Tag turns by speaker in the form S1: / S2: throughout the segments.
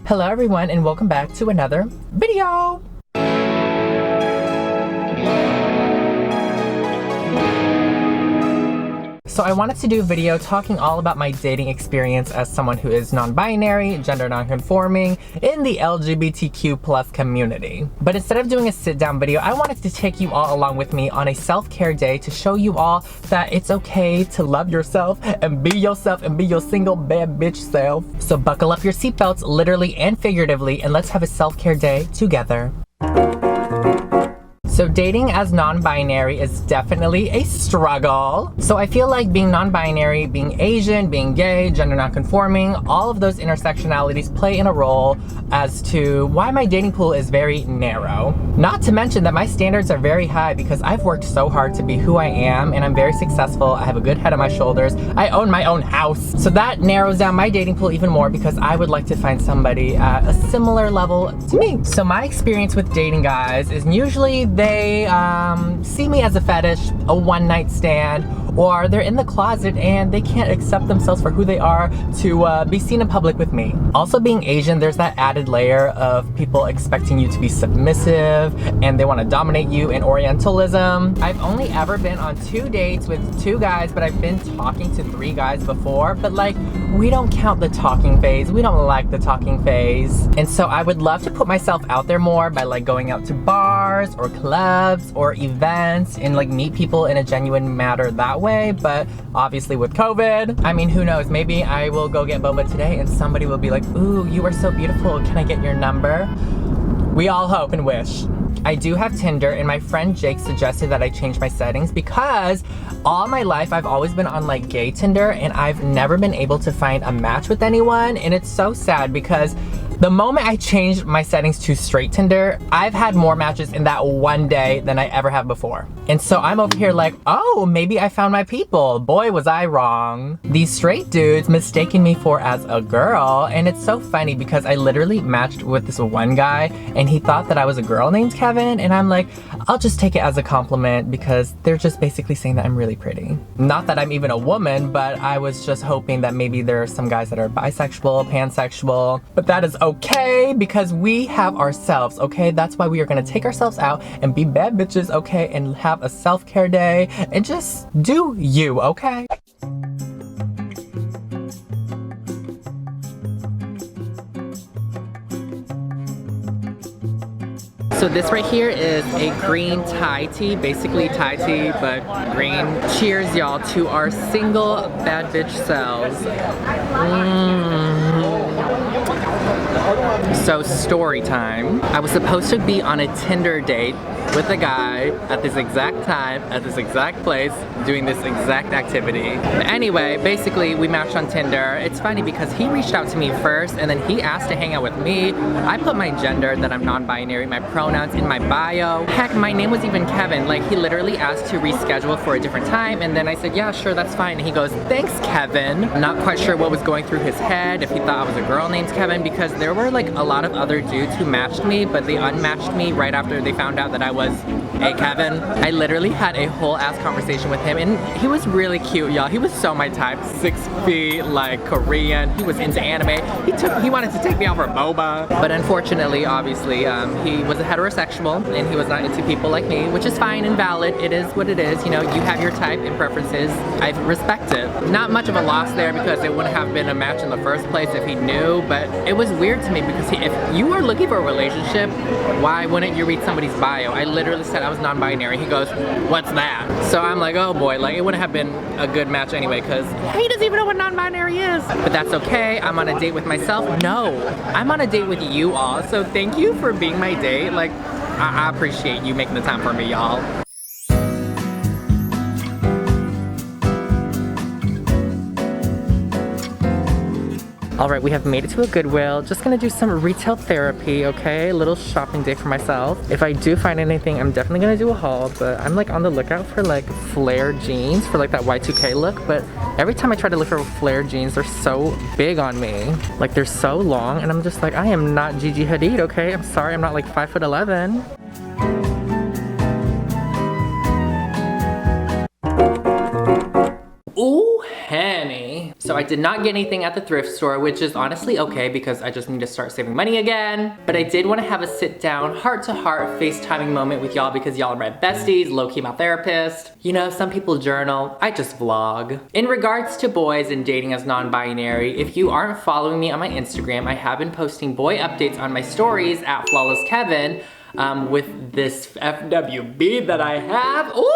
S1: Hello everyone and welcome back to another video. So I wanted to do a video talking all about my dating experience as someone who is non-binary, gender non-conforming, in the LGBTQ+ community. But instead of doing a sit-down video, I wanted to take you all along with me on a self-care day to show you all that it's okay to love yourself and be your single bad bitch self. So buckle up your seatbelts, literally and figuratively, and let's have a self-care day together. So dating as non-binary is definitely a struggle. So I feel like being non-binary, being Asian, being gay, gender non-conforming, all of those intersectionalities play in a role as to why my dating pool is very narrow. Not to mention that my standards are very high because I've worked so hard to be who I am and I'm very successful. I have a good head on my shoulders. I own my own house. So that narrows down my dating pool even more because I would like to find somebody at a similar level to me. So my experience with dating guys is usually they see me as a fetish, a one-night stand, or they're in the closet and they can't accept themselves for who they are to be seen in public with me. Also, being Asian, there's that added layer of people expecting you to be submissive and they want to dominate you in Orientalism. I've only ever been on 2 dates with 2 guys, but I've been talking to 3 guys before, but like, we don't count the talking phase. We don't like the talking phase. And so I would love to put myself out there more by like going out to bars or clubs or events and like meet people in a genuine manner that way. But obviously with COVID, I mean, who knows? Maybe I will go get boba today and somebody will be like, ooh, you are so beautiful. Can I get your number? We all hope and wish. I do have Tinder and my friend Jake suggested that I change my settings because all my life I've always been on like gay Tinder and I've never been able to find a match with anyone, and it's so sad because the moment I changed my settings to straight Tinder, I've had more matches in that one day than I ever have before. And so I'm over here like, oh, maybe I found my people. Boy, was I wrong. These straight dudes mistaken me for as a girl, and it's so funny because I literally matched with this one guy and he thought that I was a girl named Kevin, and I'm like, I'll just take it as a compliment because they're just basically saying that I'm really pretty. Not that I'm even a woman, but I was just hoping that maybe there are some guys that are bisexual, pansexual, but that is okay because we have ourselves, okay? That's why we are gonna take ourselves out and be bad bitches, okay? And have a self-care day and just do you, okay? So this right here is a green Thai tea, basically Thai tea, but green. Cheers, y'all, to our single bad bitch selves. So story time. I was supposed to be on a Tinder date with a guy at this exact time, at this exact place, doing this exact activity. But anyway, basically we matched on Tinder. It's funny because he reached out to me first and then he asked to hang out with me. I put my gender, that I'm non-binary, my pronouns in my bio. Heck, my name was even Kevin. Like, he literally asked to reschedule for a different time and then I said, yeah, sure, that's fine. And he goes, thanks, Kevin. Not quite sure what was going through his head, if he thought I was a girl named Kevin, because there were like a lot of other dudes who matched me, but they unmatched me right after they found out that I was a Kevin. I literally had a whole ass conversation with him and he was really cute, y'all. He was so my type. 6 feet, like Korean. He was into anime. He wanted to take me out for boba. But unfortunately, obviously, he was a heterosexual and he was not into people like me, which is fine and valid. It is what it is. You know, you have your type and preferences. I respect it. Not much of a loss there because it wouldn't have been a match in the first place if he knew, but it was weird to me because if you were looking for a relationship, why wouldn't you read somebody's bio? I literally said I was non-binary. He goes, what's that? So I'm like, oh boy, like it wouldn't have been a good match anyway because he doesn't even know what non-binary is. But that's okay. I'm on a date with myself. No, I'm on a date with you all. So thank you for being my date. Like, I appreciate you making the time for me, y'all. Alright, we have made it to a Goodwill. Just gonna do some retail therapy, okay? A little shopping day for myself. If I do find anything, I'm definitely gonna do a haul, but I'm like on the lookout for like flare jeans for like that Y2K look, but every time I try to look for flare jeans, they're so big on me. Like, they're so long, and I'm just like, I am not Gigi Hadid, okay? I'm sorry, I'm not like 5'11". Ooh, honey. So I did not get anything at the thrift store, which is honestly okay because I just need to start saving money again. But I did want to have a sit down, heart to heart FaceTiming moment with y'all because y'all are my besties, low-key my therapist. You know, some people journal, I just vlog. In regards to boys and dating as non-binary, if you aren't following me on my Instagram, I have been posting boy updates on my stories at FlawlessKevin with this FWB that I have. Ooh!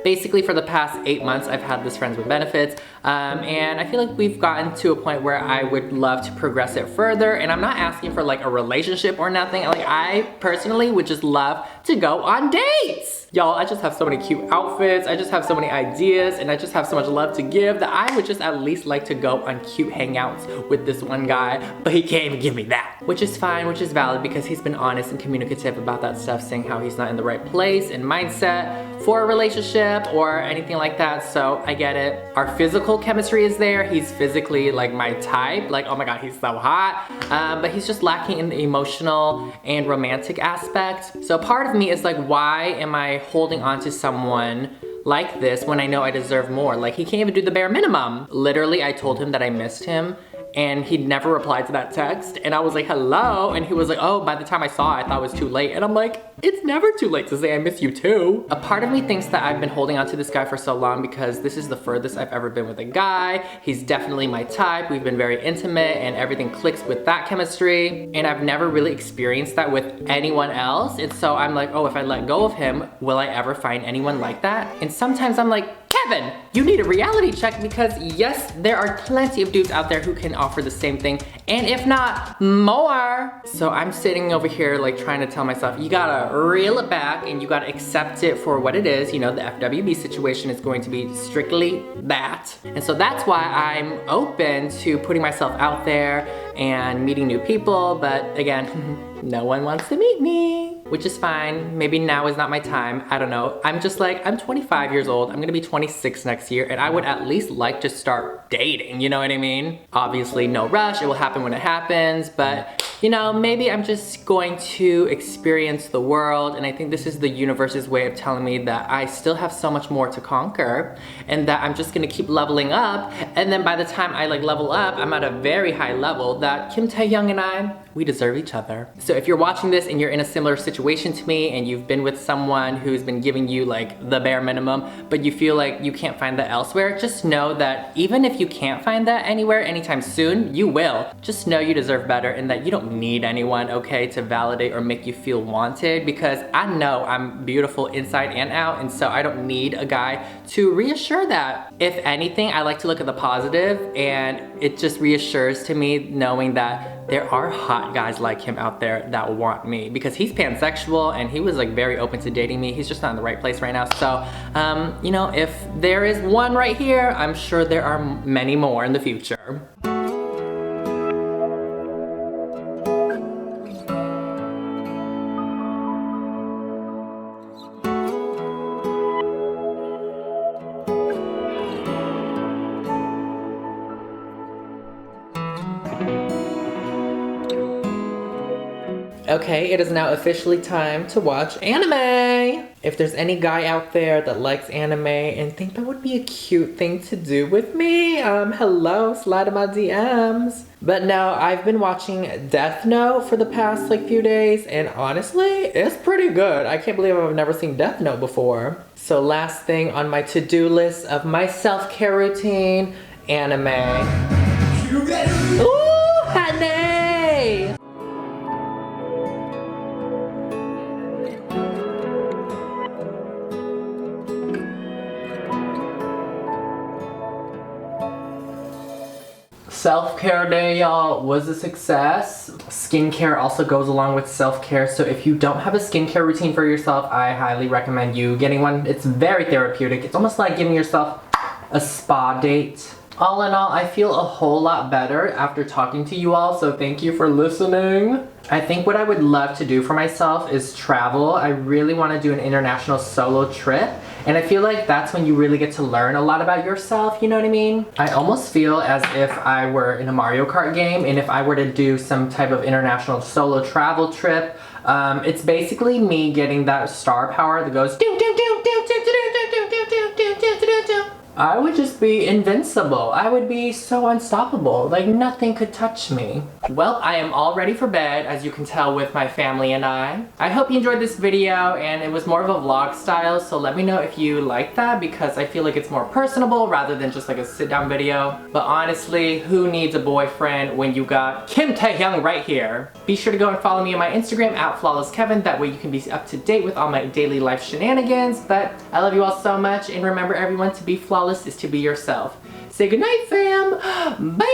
S1: Basically, for the past 8 months, I've had this friends with benefits, and I feel like we've gotten to a point where I would love to progress it further, and I'm not asking for like a relationship or nothing. Like, I personally would just love to go on dates. Y'all, I just have so many cute outfits, I just have so many ideas, and I just have so much love to give that I would just at least like to go on cute hangouts with this one guy, but he can't even give me that. Which is fine, which is valid, because he's been honest and communicative about that stuff, saying how he's not in the right place and mindset for a relationship or anything like that, so I get it. Our physical chemistry is there. He's physically like my type, like, oh my god, he's so hot, but he's just lacking in the emotional and romantic aspect. So part of me is like, why am I holding on to someone like this when I know I deserve more? Like, he can't even do the bare minimum. Literally, I told him that I missed him, and he never replied to that text, and I was like, hello, and he was like, oh, by the time I saw it, I thought it was too late, and I'm like, it's never too late to say I miss you too. A part of me thinks that I've been holding on to this guy for so long because this is the furthest I've ever been with a guy. He's definitely my type. We've been very intimate and everything clicks with that chemistry, and I've never really experienced that with anyone else, and so I'm like, oh, if I let go of him, will I ever find anyone like that? And sometimes I'm like, Kevin, you need a reality check, because yes, there are plenty of dudes out there who can offer the same thing, and if not more. So I'm sitting over here like trying to tell myself, you gotta reel it back and you gotta accept it for what it is. You know, the FWB situation is going to be strictly that. And so that's why I'm open to putting myself out there and meeting new people, but again, no one wants to meet me, which is fine. Maybe now is not my time, I don't know. I'm just like, I'm 25 years old, I'm gonna be 26 next year, and I would at least like to start dating, you know what I mean? Obviously, no rush, it will happen when it happens, but you know, maybe I'm just going to experience the world, and I think this is the universe's way of telling me that I still have so much more to conquer, and that I'm just gonna keep leveling up, and then by the time I like level up, I'm at a very high level that Kim Tae-young and I, we deserve each other. So if you're watching this and you're in a similar situation to me and you've been with someone who's been giving you like the bare minimum, but you feel like you can't find that elsewhere, just know that even if you can't find that anywhere anytime soon, you will. Just know you deserve better and that you don't need anyone, okay, to validate or make you feel wanted, because I know I'm beautiful inside and out, and so I don't need a guy to reassure that. If anything, I like to look at the positive, and it just reassures to me knowing that there are hot guys like him out there that want me, because he's pansexual and he was like very open to dating me. He's just not in the right place right now. So, you know, if there is one right here, I'm sure there are many more in the future. Okay, it is now officially time to watch anime. If there's any guy out there that likes anime and think that would be a cute thing to do with me, hello, slide in my DMs. But no, I've been watching Death Note for the past like few days, and honestly, it's pretty good. I can't believe I've never seen Death Note before. So last thing on my to-do list of my self-care routine, anime. Ooh, honey! Self-care day, y'all, was a success. Skincare also goes along with self-care, so if you don't have a skincare routine for yourself, I highly recommend you getting one. It's very therapeutic. It's almost like giving yourself a spa date. All in all, I feel a whole lot better after talking to you all, so thank you for listening. I think what I would love to do for myself is travel. I really want to do an international solo trip, and I feel like that's when you really get to learn a lot about yourself, you know what I mean? I almost feel as if I were in a Mario Kart game, and if I were to do some type of international solo travel trip, it's basically me getting that star power that goes do do do do do do do do do do do do do do do. I would just be invincible. I would be so unstoppable. Like nothing could touch me. Well, I am all ready for bed, as you can tell with my family and I. I hope you enjoyed this video, and it was more of a vlog style, so let me know if you like that, because I feel like it's more personable rather than just like a sit down video. But honestly, who needs a boyfriend when you got Kim Taehyung right here? Be sure to go and follow me on my Instagram at FlawlessKevin. That way you can be up to date with all my daily life shenanigans. But I love you all so much, and remember everyone, to be flawless is to be yourself. Say goodnight, fam. Bye.